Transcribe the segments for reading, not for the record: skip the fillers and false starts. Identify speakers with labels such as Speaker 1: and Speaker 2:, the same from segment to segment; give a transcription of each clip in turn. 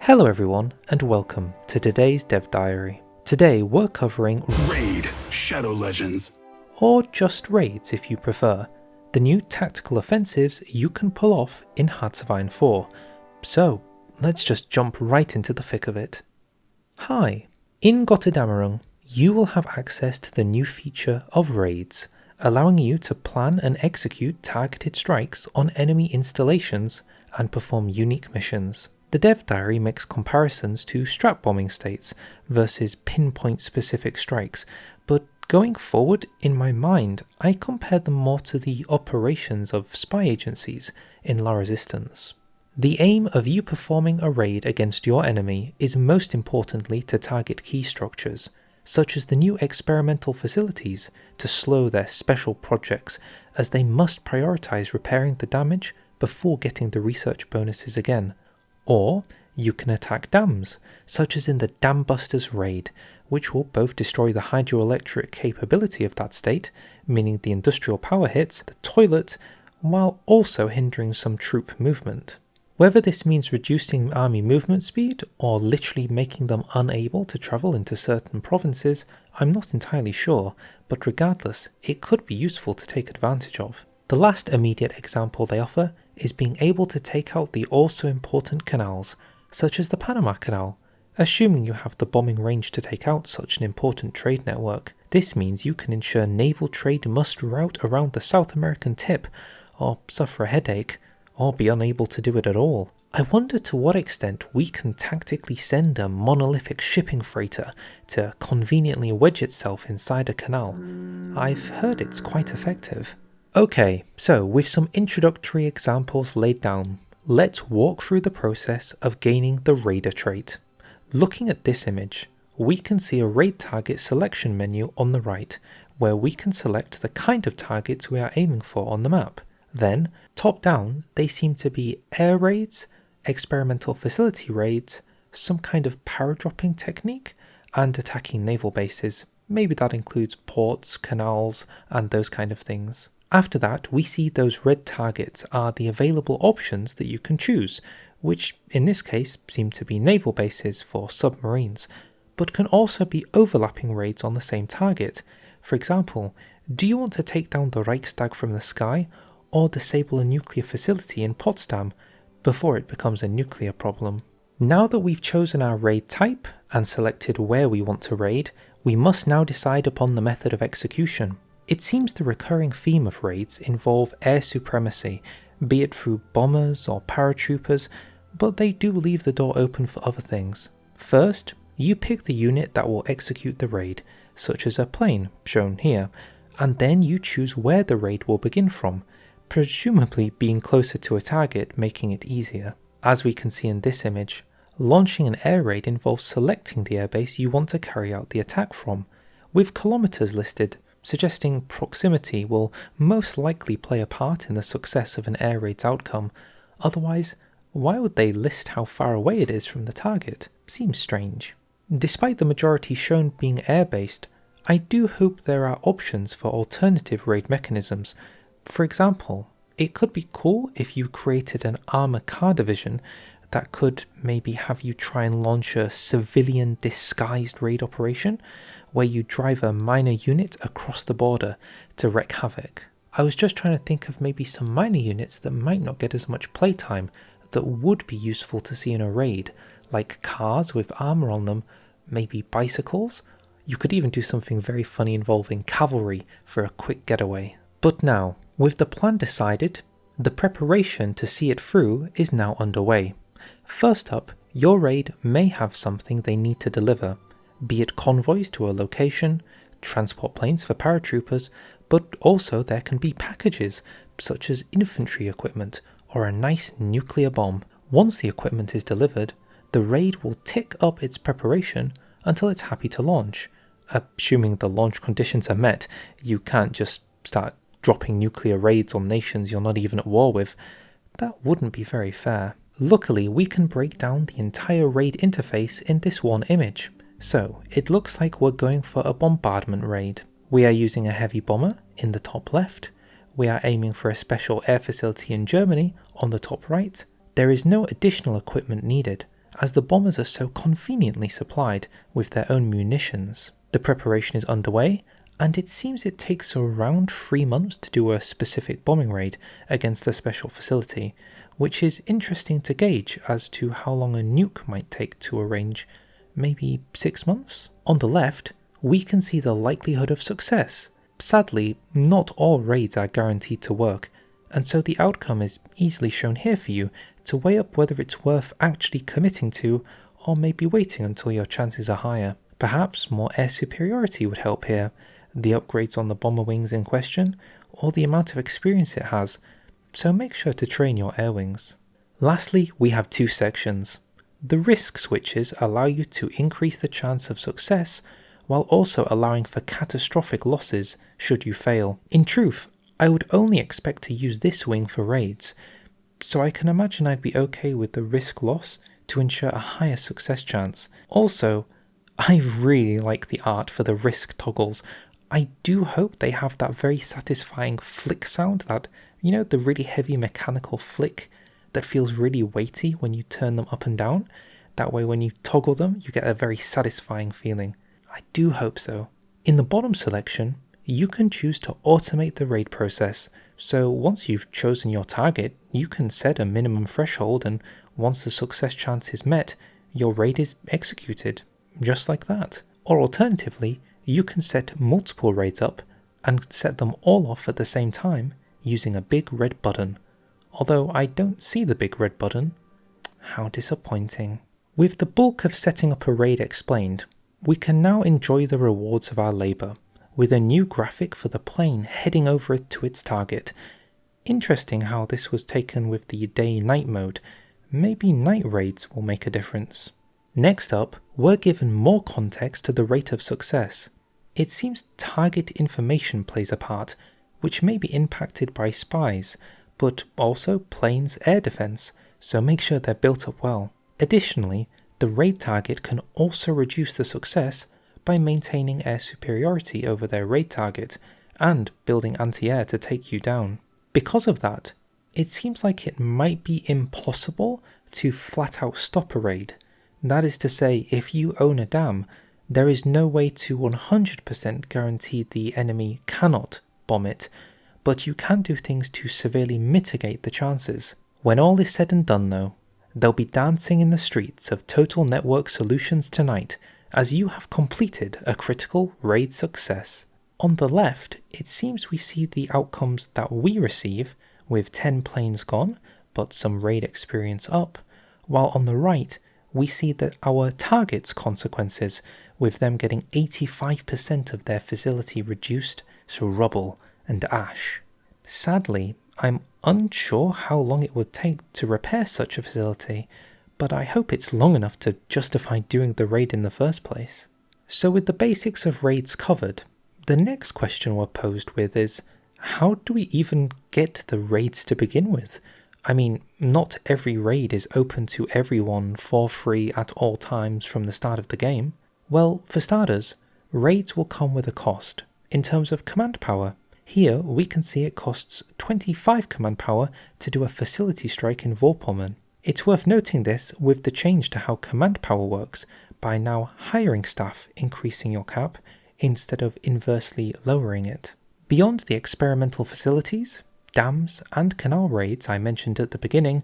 Speaker 1: Hello everyone and welcome to today's Dev Diary. Today we're covering
Speaker 2: Raid Shadow Legends,
Speaker 1: or just raids if you prefer, the new tactical offensives you can pull off in Hearts of Iron 4. So let's just jump right into the thick of it. Hi, in Götterdämmerung you will have access to the new feature of raids, allowing you to plan and execute targeted strikes on enemy installations and perform unique missions. The Dev Diary makes comparisons to strat bombing states versus pinpoint specific strikes, but going forward in my mind I compare them more to the operations of spy agencies in La Resistance. The aim of you performing a raid against your enemy is most importantly to target key structures, such as the new experimental facilities, to slow their special projects, as they must prioritise repairing the damage before getting the research bonuses again. Or you can attack dams, such as in the Dam Busters raid, which will both destroy the hydroelectric capability of that state, meaning the industrial power hits the toilet, while also hindering some troop movement. Whether this means reducing army movement speed or literally making them unable to travel into certain provinces, I'm not entirely sure, but regardless, it could be useful to take advantage of. The last immediate example they offer is being able to take out the also important canals, such as the Panama Canal, assuming you have the bombing range to take out such an important trade network. This means you can ensure naval trade must route around the South American tip, or suffer a headache, or be unable to do it at all. I wonder to what extent we can tactically send a monolithic shipping freighter to conveniently wedge itself inside a canal. I've heard it's quite effective. Okay, so with some introductory examples laid down, let's walk through the process of gaining the Raider trait. Looking at this image, we can see a raid target selection menu on the right, where we can select the kind of targets we are aiming for on the map. Then, top down, they seem to be air raids, experimental facility raids, some kind of paradropping technique, and attacking naval bases. Maybe that includes ports, canals, and those kind of things. After that, we see those red targets are the available options that you can choose, which in this case seem to be naval bases for submarines, but can also be overlapping raids on the same target. For example, do you want to take down the Reichstag from the sky, or disable a nuclear facility in Potsdam before it becomes a nuclear problem? Now that we've chosen our raid type and selected where we want to raid, we must now decide upon the method of execution. It seems the recurring theme of raids involve air supremacy, be it through bombers or paratroopers, but they do leave the door open for other things. First, you pick the unit that will execute the raid, such as a plane, shown here, and then you choose where the raid will begin from, presumably being closer to a target, making it easier. As we can see in this image, launching an air raid involves selecting the airbase you want to carry out the attack from, with kilometers listed, suggesting proximity will most likely play a part in the success of an air raid's outcome. Otherwise, why would they list how far away it is from the target? Seems strange. Despite the majority shown being air-based, I do hope there are options for alternative raid mechanisms. For example, it could be cool if you created an armor car division that could maybe have you try and launch a civilian disguised raid operation, where you drive a minor unit across the border to wreak havoc. I was just trying to think of maybe some minor units that might not get as much playtime that would be useful to see in a raid, like cars with armor on them, maybe bicycles. You could even do something very funny involving cavalry for a quick getaway. But now, with the plan decided, the preparation to see it through is now underway. First up, your raid may have something they need to deliver, be it convoys to a location, transport planes for paratroopers, but also there can be packages, such as infantry equipment or a nice nuclear bomb. Once the equipment is delivered, the raid will tick up its preparation until it's happy to launch. Assuming the launch conditions are met, you can't just start dropping nuclear raids on nations you're not even at war with. That wouldn't be very fair. Luckily, we can break down the entire raid interface in this one image. So, it looks like we're going for a bombardment raid. We are using a heavy bomber in the top left. We are aiming for a special air facility in Germany on the top right. There is no additional equipment needed, as the bombers are so conveniently supplied with their own munitions. The preparation is underway, and it seems it takes around 3 months to do a specific bombing raid against a special facility, which is interesting to gauge as to how long a nuke might take to arrange, maybe 6 months? On the left, we can see the likelihood of success. Sadly, not all raids are guaranteed to work, and so the outcome is easily shown here for you to weigh up whether it's worth actually committing to, or maybe waiting until your chances are higher. Perhaps more air superiority would help here, the upgrades on the bomber wings in question, or the amount of experience it has, so make sure to train your air wings. Lastly, we have 2 sections. The risk switches allow you to increase the chance of success, while also allowing for catastrophic losses should you fail. In truth, I would only expect to use this wing for raids, so I can imagine I'd be okay with the risk loss to ensure a higher success chance. Also, I really like the art for the risk toggles. I do hope they have that very satisfying flick sound, that, the really heavy mechanical flick that feels really weighty when you turn them up and down. That way when you toggle them, you get a very satisfying feeling. I do hope so. In the bottom selection, you can choose to automate the raid process, so once you've chosen your target, you can set a minimum threshold, and once the success chance is met, your raid is executed, just like that. Or alternatively, you can set multiple raids up and set them all off at the same time using a big red button. Although I don't see the big red button. How disappointing. With the bulk of setting up a raid explained, we can now enjoy the rewards of our labour, with a new graphic for the plane heading over to its target. Interesting how this was taken with the day-night mode. Maybe night raids will make a difference. Next up, we're given more context to the rate of success. It seems target information plays a part, which may be impacted by spies, but also planes' air defense, so make sure they're built up well. Additionally, the raid target can also reduce the success by maintaining air superiority over their raid target and building anti-air to take you down. Because of that, it seems like it might be impossible to flat out stop a raid. That is to say, if you own a dam, there is no way to 100% guarantee the enemy cannot bomb it, but you can do things to severely mitigate the chances. When all is said and done though, they'll be dancing in the streets of Total Network Solutions tonight as you have completed a critical raid success. On the left, it seems we see the outcomes that we receive, with 10 planes gone, but some raid experience up, while on the right, we see that our target's consequences, with them getting 85% of their facility reduced to rubble and ash. Sadly, I'm unsure how long it would take to repair such a facility, but I hope it's long enough to justify doing the raid in the first place. So with the basics of raids covered, the next question we're posed with is, how do we even get the raids to begin with? I mean, not every raid is open to everyone for free at all times from the start of the game. Well, for starters, raids will come with a cost. In terms of command power, here we can see it costs 25 command power to do a facility strike in Vorpommern. It's worth noting this with the change to how command power works, by now hiring staff increasing your cap instead of inversely lowering it. Beyond the experimental facilities, dams and canal raids I mentioned at the beginning,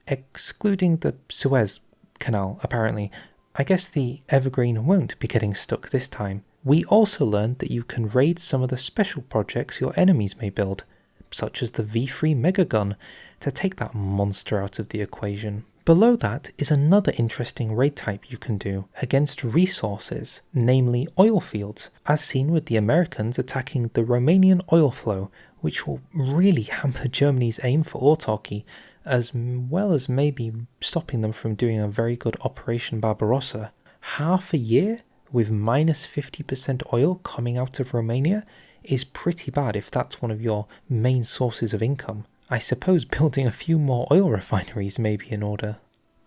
Speaker 1: excluding the Suez Canal apparently, I guess the Evergreen won't be getting stuck this time. We also learned that you can raid some of the special projects your enemies may build, such as the V3 Mega Gun, to take that monster out of the equation. Below that is another interesting raid type you can do against resources, namely oil fields, as seen with the Americans attacking the Romanian oil flow, which will really hamper Germany's aim for autarky, as well as maybe stopping them from doing a very good Operation Barbarossa. Half a year with minus 50% oil coming out of Romania is pretty bad if that's one of your main sources of income. I suppose building a few more oil refineries may be in order.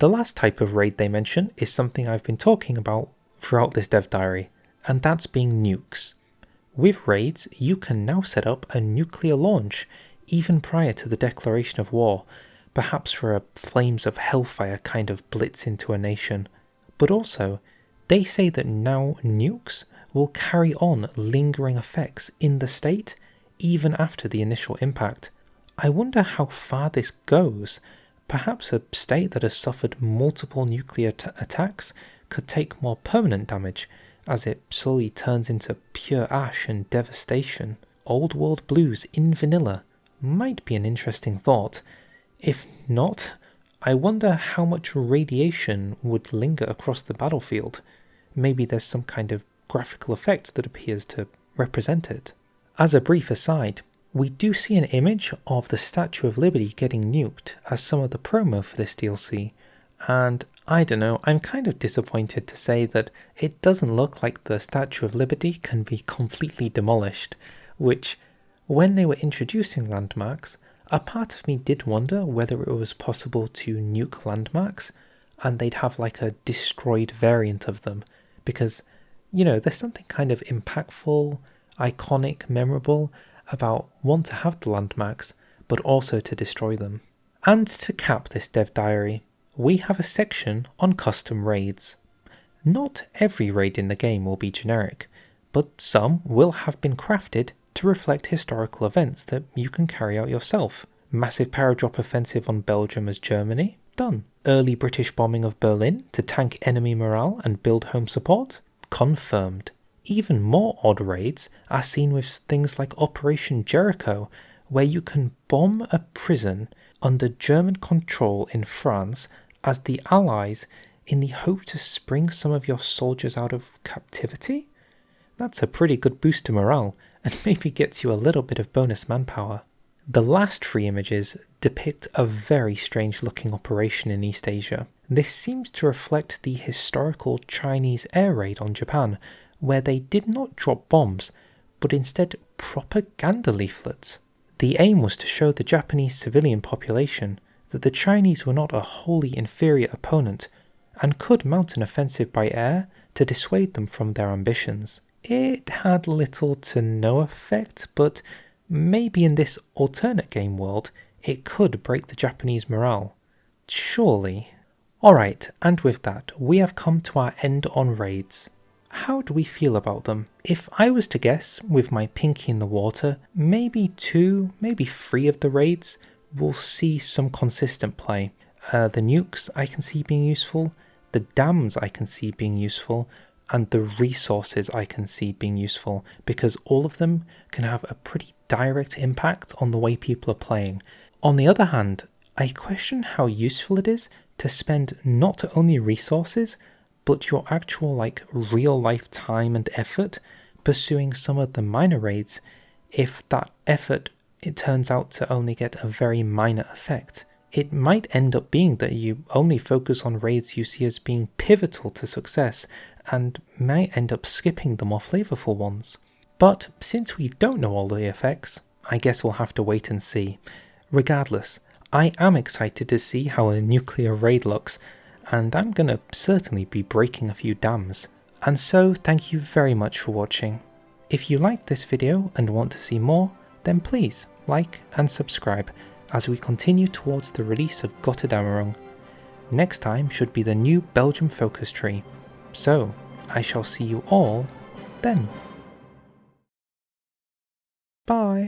Speaker 1: The last type of raid they mention is something I've been talking about throughout this dev diary, and that's being nukes. With raids, you can now set up a nuclear launch, even prior to the declaration of war, perhaps for a flames of hellfire kind of blitz into a nation. But also, they say that now nukes will carry on lingering effects in the state even after the initial impact. I wonder how far this goes. Perhaps a state that has suffered multiple nuclear attacks could take more permanent damage as it slowly turns into pure ash and devastation. Old world blues in vanilla might be an interesting thought. If not, I wonder how much radiation would linger across the battlefield. Maybe there's some kind of graphical effect that appears to represent it. As a brief aside, we do see an image of the Statue of Liberty getting nuked as some of the promo for this DLC, and I don't know, I'm kind of disappointed to say that it doesn't look like the Statue of Liberty can be completely demolished, which, when they were introducing landmarks, a part of me did wonder whether it was possible to nuke landmarks and they'd have like a destroyed variant of them, because, you know, there's something kind of impactful, iconic, memorable about want to have the landmarks, but also to destroy them. And to cap this dev diary, we have a section on custom raids. Not every raid in the game will be generic, but some will have been crafted to reflect historical events that you can carry out yourself. Massive paradrop offensive on Belgium as Germany? Done. Early British bombing of Berlin to tank enemy morale and build home support? Confirmed. Even more odd raids are seen with things like Operation Jericho, where you can bomb a prison under German control in France as the Allies in the hope to spring some of your soldiers out of captivity? That's a pretty good boost to morale, and maybe gets you a little bit of bonus manpower. The last 3 images depict a very strange looking operation in East Asia. This seems to reflect the historical Chinese air raid on Japan, where they did not drop bombs, but instead propaganda leaflets. The aim was to show the Japanese civilian population that the Chinese were not a wholly inferior opponent, and could mount an offensive by air to dissuade them from their ambitions. It had little to no effect, but maybe in this alternate game world, it could break the Japanese morale. Surely. Alright, and with that, we have come to our end on raids. How do we feel about them? If I was to guess, with my pinky in the water, maybe 2, maybe 3 of the raids will see some consistent play. The nukes I can see being useful, the dams I can see being useful, and the resources I can see being useful, because all of them can have a pretty direct impact on the way people are playing. On the other hand, I question how useful it is to spend not only resources, but your actual like real life time and effort pursuing some of the minor raids if that effort it turns out to only get a very minor effect. It might end up being that you only focus on raids you see as being pivotal to success and might end up skipping the more flavorful ones. But since we don't know all the effects, I guess we'll have to wait and see. Regardless, I am excited to see how a nuclear raid looks, and I'm gonna certainly be breaking a few dams. And so thank you very much for watching. If you liked this video and want to see more, then please like and subscribe as we continue towards the release of Götterdämmerung. Next time should be the new Belgium focus tree. So, I shall see you all then. Bye!